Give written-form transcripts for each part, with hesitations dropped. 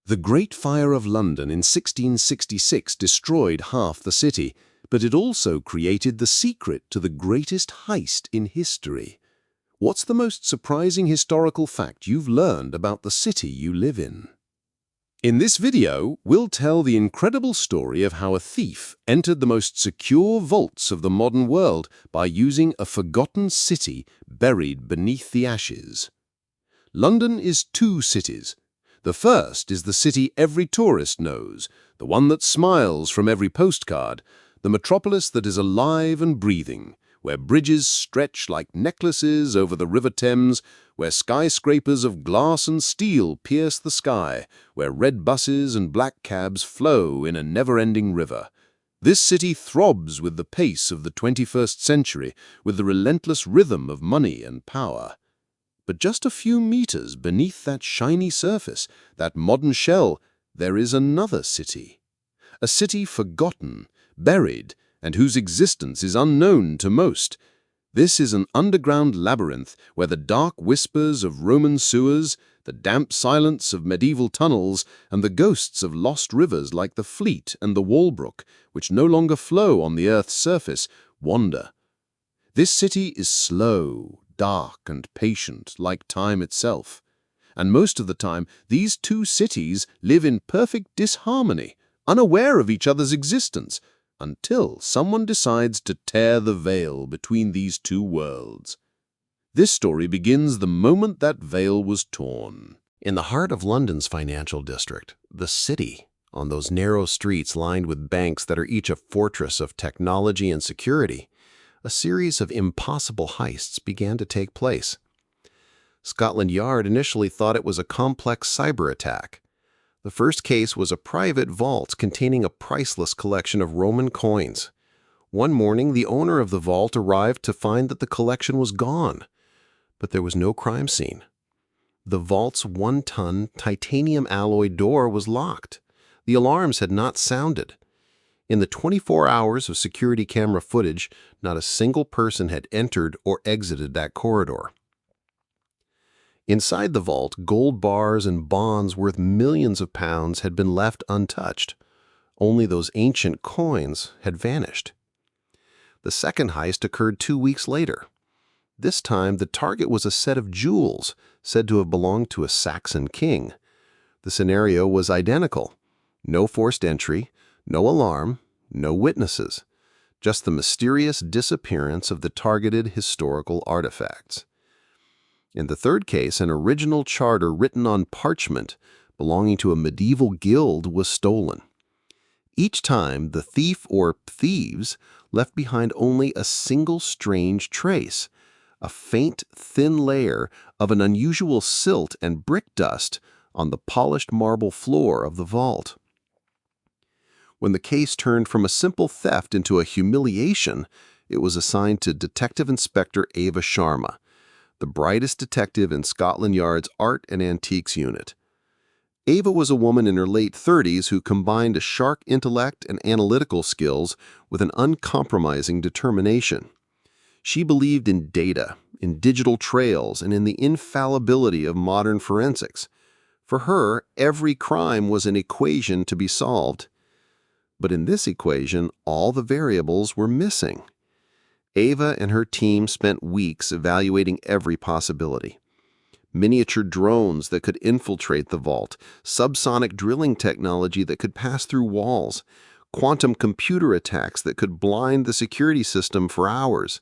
The Great Fire of London in 1666 destroyed half the city, but it also created the secret to the greatest heist in history. What's the most surprising historical fact you've learned about the city you live in? In this video, we'll tell the incredible story of how a thief entered the most secure vaults of the modern world by using a forgotten city buried beneath the ashes. London is two cities. The first is the city every tourist knows, the one that smiles from every postcard, the metropolis that is alive and breathing, where bridges stretch like necklaces over the River Thames, where skyscrapers of glass and steel pierce the sky, where red buses and black cabs flow in a never-ending river. This city throbs with the pace of the 21st century, with the relentless rhythm of money and power. But just a few meters beneath that shiny surface, that modern shell, there is another city. A city forgotten, buried, and whose existence is unknown to most. This is an underground labyrinth where the dark whispers of Roman sewers, the damp silence of medieval tunnels, and the ghosts of lost rivers like the Fleet and the Walbrook, which no longer flow on the earth's surface, wander. This city is slow, dark, and patient, like time itself. And most of the time, these two cities live in perfect disharmony, unaware of each other's existence, until someone decides to tear the veil between these two worlds. This story begins the moment that veil was torn. In the heart of London's financial district, the City, on those narrow streets lined with banks that are each a fortress of technology and security, a series of impossible heists began to take place. Scotland Yard initially thought it was a complex cyber attack. The first case was a private vault containing a priceless collection of Roman coins. One morning, the owner of the vault arrived to find that the collection was gone, but there was no crime scene. The vault's 1-ton titanium alloy door was locked. The alarms had not sounded. In the 24 hours of security camera footage, not a single person had entered or exited that corridor. Inside the vault, gold bars and bonds worth millions of pounds had been left untouched. Only those ancient coins had vanished. The second heist occurred 2 weeks later. This time, the target was a set of jewels said to have belonged to a Saxon king. The scenario was identical. No forced entry, no alarm, no witnesses. Just the mysterious disappearance of the targeted historical artifacts. In the third case, an original charter written on parchment belonging to a medieval guild was stolen. Each time, the thief or thieves left behind only a single strange trace, a faint, thin layer of an unusual silt and brick dust on the polished marble floor of the vault. When the case turned from a simple theft into a humiliation, it was assigned to Detective Inspector Ava Sharma, the brightest detective in Scotland Yard's Art and Antiques Unit. Ava was a woman in her late 30s who combined a sharp intellect and analytical skills with an uncompromising determination. She believed in data, in digital trails, and in the infallibility of modern forensics. For her, every crime was an equation to be solved. But in this equation, all the variables were missing. Ava and her team spent weeks evaluating every possibility. Miniature drones that could infiltrate the vault, subsonic drilling technology that could pass through walls, quantum computer attacks that could blind the security system for hours.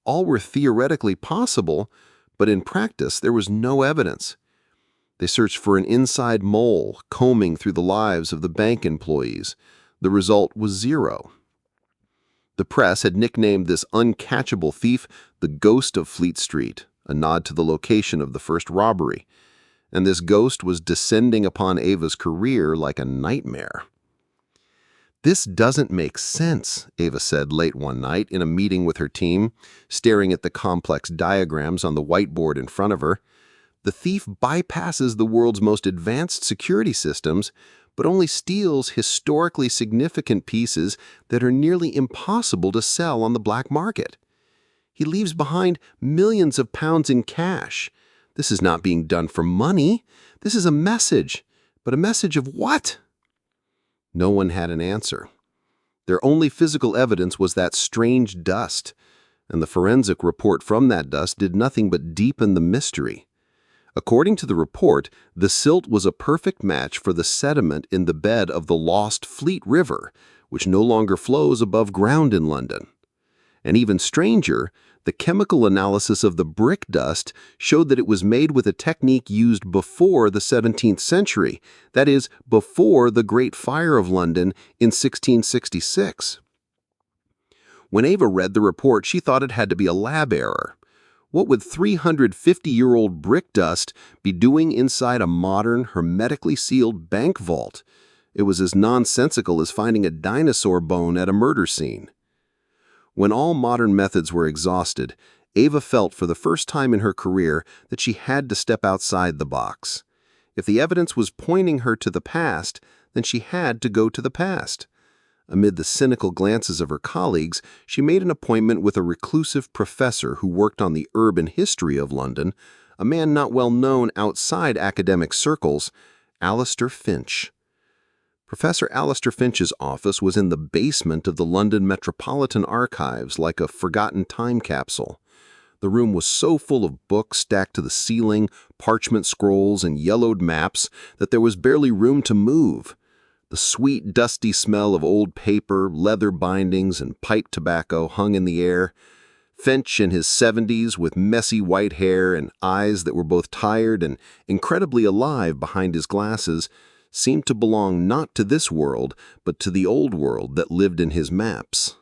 All were theoretically possible, but in practice there was no evidence. They searched for an inside mole combing through the lives of the bank employees. The result was zero. The press had nicknamed this uncatchable thief the Ghost of Fleet Street, a nod to the location of the first robbery, and this ghost was descending upon Ava's career like a nightmare. "This doesn't make sense," Ava said late one night in a meeting with her team, staring at the complex diagrams on the whiteboard in front of her. "The thief bypasses the world's most advanced security systems, but only steals historically significant pieces that are nearly impossible to sell on the black market. He leaves behind millions of pounds in cash. This is not being done for money. This is a message. But a message of what? No one had an answer. Their only physical evidence was that strange dust, and the forensic report from that dust did nothing but deepen the mystery. According to the report, the silt was a perfect match for the sediment in the bed of the lost Fleet River, which no longer flows above ground in London. And even stranger, the chemical analysis of the brick dust showed that it was made with a technique used before the 17th century, that is, before the Great Fire of London in 1666. When Ava read the report, she thought it had to be a lab error. What would 350-year-old brick dust be doing inside a modern, hermetically sealed bank vault? It was as nonsensical as finding a dinosaur bone at a murder scene. When all modern methods were exhausted, Ava felt for the first time in her career that she had to step outside the box. If the evidence was pointing her to the past, then she had to go to the past. Amid the cynical glances of her colleagues, she made an appointment with a reclusive professor who worked on the urban history of London, a man not well known outside academic circles, Alistair Finch. Professor Alistair Finch's office was in the basement of the London Metropolitan Archives, like a forgotten time capsule. The room was so full of books stacked to the ceiling, parchment scrolls, and yellowed maps that there was barely room to move. The sweet, dusty smell of old paper, leather bindings, and pipe tobacco hung in the air. Finch in his 70s, with messy white hair and eyes that were both tired and incredibly alive behind his glasses, seemed to belong not to this world, but to the old world that lived in his maps.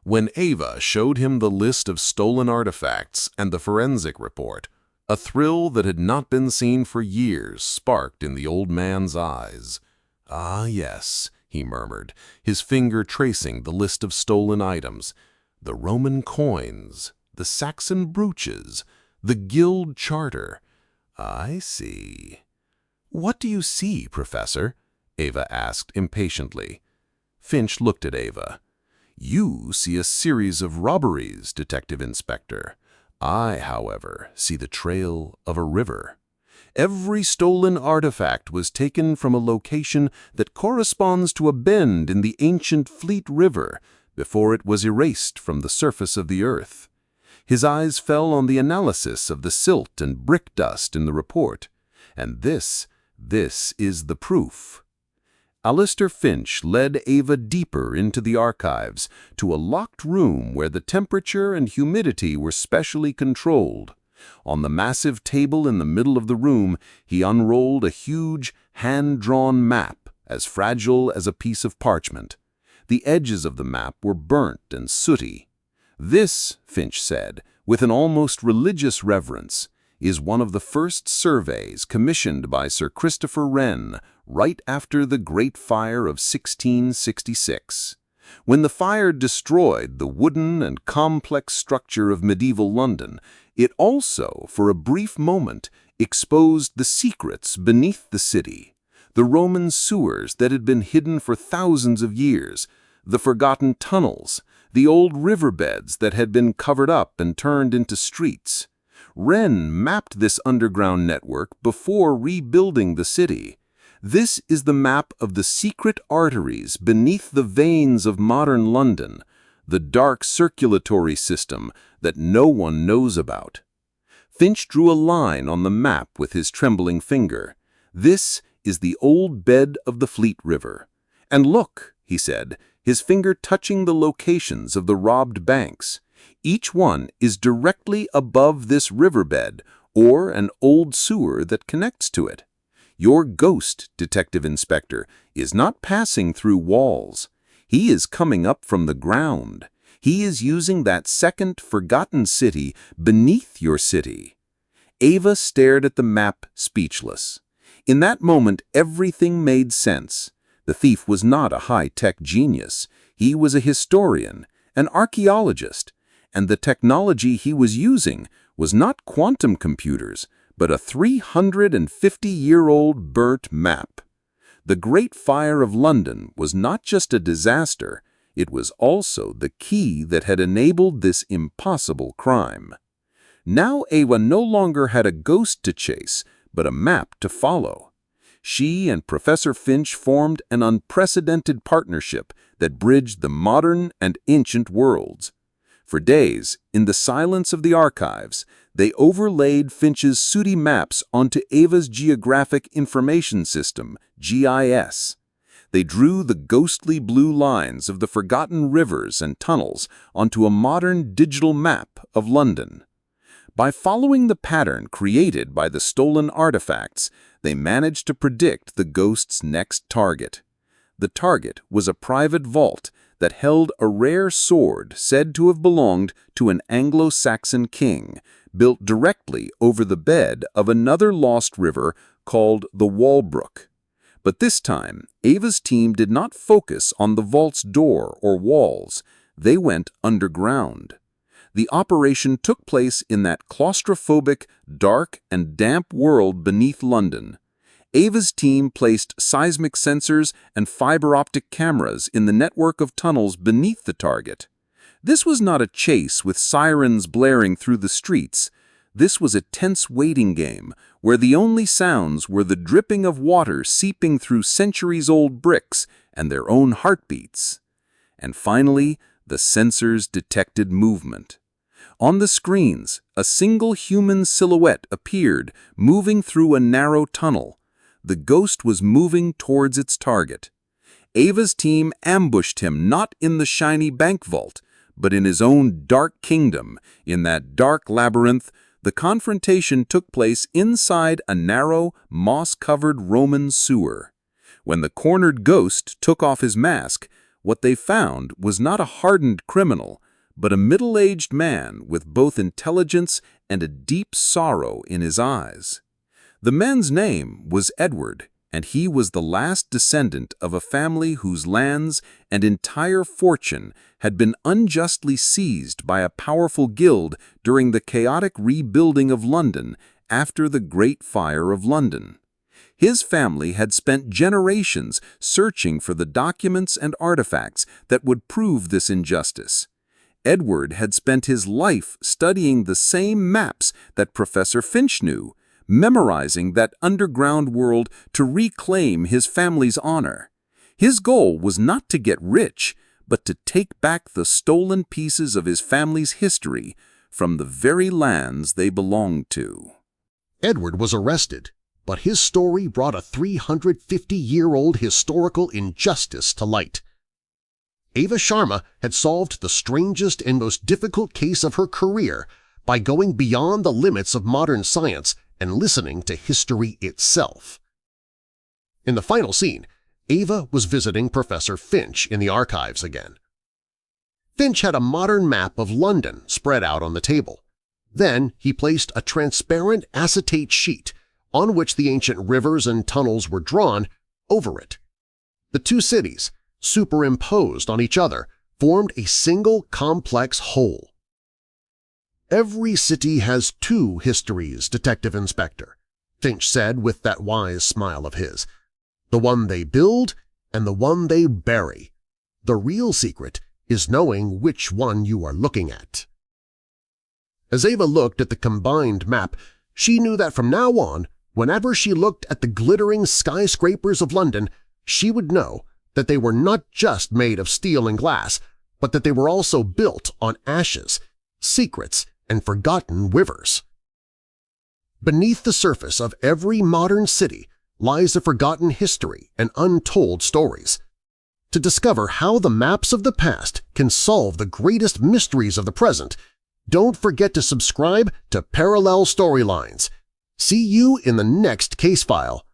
When Ava showed him the list of stolen artifacts and the forensic report, a thrill that had not been seen for years sparked in the old man's eyes. "Ah, yes," he murmured, his finger tracing the list of stolen items. "The Roman coins, the Saxon brooches, the Guild Charter. I see." "What do you see, Professor?" Ava asked impatiently. Finch looked at Ava. "You see a series of robberies, Detective Inspector. I, however, see the trail of a river. Every stolen artifact was taken from a location that corresponds to a bend in the ancient Fleet River before it was erased from the surface of the earth." His eyes fell on the analysis of the silt and brick dust in the report. "And this is the proof." Alistair Finch led Ava deeper into the archives, to a locked room where the temperature and humidity were specially controlled. On the massive table in the middle of the room, he unrolled a huge, hand-drawn map, as fragile as a piece of parchment. The edges of the map were burnt and sooty. "This," Finch said, with an almost religious reverence, "is one of the first surveys commissioned by Sir Christopher Wren right after the Great Fire of 1666. When the fire destroyed the wooden and complex structure of medieval London, it also, for a brief moment, exposed the secrets beneath the city, the Roman sewers that had been hidden for thousands of years, the forgotten tunnels, the old riverbeds that had been covered up and turned into streets. Wren mapped this underground network before rebuilding the city. This is the map of the secret arteries beneath the veins of modern London, the dark circulatory system that no one knows about." Finch drew a line on the map with his trembling finger. "This is the old bed of the Fleet River. And look," he said, his finger touching the locations of the robbed banks. "Each one is directly above this riverbed or an old sewer that connects to it. Your ghost, Detective Inspector, is not passing through walls. He is coming up from the ground. He is using that second forgotten city beneath your city." Ava stared at the map, speechless. In that moment, everything made sense. The thief was not a high-tech genius. He was a historian, an archaeologist, and the technology he was using was not quantum computers, but a 350-year-old burnt map. The Great Fire of London was not just a disaster, it was also the key that had enabled this impossible crime. Now Ava no longer had a ghost to chase, but a map to follow. she and Professor Finch formed an unprecedented partnership that bridged the modern and ancient worlds. For days, in the silence of the archives, they overlaid Finch's sooty maps onto Ava's Geographic Information System, GIS. They drew the ghostly blue lines of the forgotten rivers and tunnels onto a modern digital map of London. By following the pattern created by the stolen artifacts, they managed to predict the ghost's next target. The target was a private vault that held a rare sword said to have belonged to an Anglo-Saxon king, built directly over the bed of another lost river called the Walbrook. But this time, Ava's team did not focus on the vault's door or walls. They went underground. The operation took place in that claustrophobic, dark, and damp world beneath London. Ava's team placed seismic sensors and fiber-optic cameras in the network of tunnels beneath the target. This was not a chase with sirens blaring through the streets. This was a tense waiting game where the only sounds were the dripping of water seeping through centuries-old bricks and their own heartbeats. And finally, the sensors detected movement. On the screens, a single human silhouette appeared, moving through a narrow tunnel. The ghost was moving towards its target. Ava's team ambushed him not in the shiny bank vault, but in his own dark kingdom. In that dark labyrinth, the confrontation took place inside a narrow, moss-covered Roman sewer. When the cornered ghost took off his mask, what they found was not a hardened criminal, but a middle-aged man with both intelligence and a deep sorrow in his eyes. The man's name was Edward, and he was the last descendant of a family whose lands and entire fortune had been unjustly seized by a powerful guild during the chaotic rebuilding of London after the Great Fire of London. His family had spent generations searching for the documents and artifacts that would prove this injustice. Edward had spent his life studying the same maps that Professor Finch knew, memorizing that underground world to reclaim his family's honor. His goal was not to get rich, but to take back the stolen pieces of his family's history from the very lands they belonged to. Edward was arrested, but his story brought a 350-year-old historical injustice to light. Ava Sharma had solved the strangest and most difficult case of her career by going beyond the limits of modern science and listening to history itself. In the final scene, Ava was visiting Professor Finch in the archives again. Finch had a modern map of London spread out on the table. Then he placed a transparent acetate sheet on which the ancient rivers and tunnels were drawn over it. The two cities, superimposed on each other, formed a single complex whole. "Every city has two histories, Detective Inspector," Finch said with that wise smile of his. "The one they build and the one they bury. The real secret is knowing which one you are looking at." As Ava looked at the combined map, she knew that from now on, whenever she looked at the glittering skyscrapers of London, she would know that they were not just made of steel and glass, but that they were also built on ashes, secrets, and forgotten rivers. Beneath the surface of every modern city lies a forgotten history and untold stories. To discover how the maps of the past can solve the greatest mysteries of the present, don't forget to subscribe to Parallel Storylines. See you in the next case file.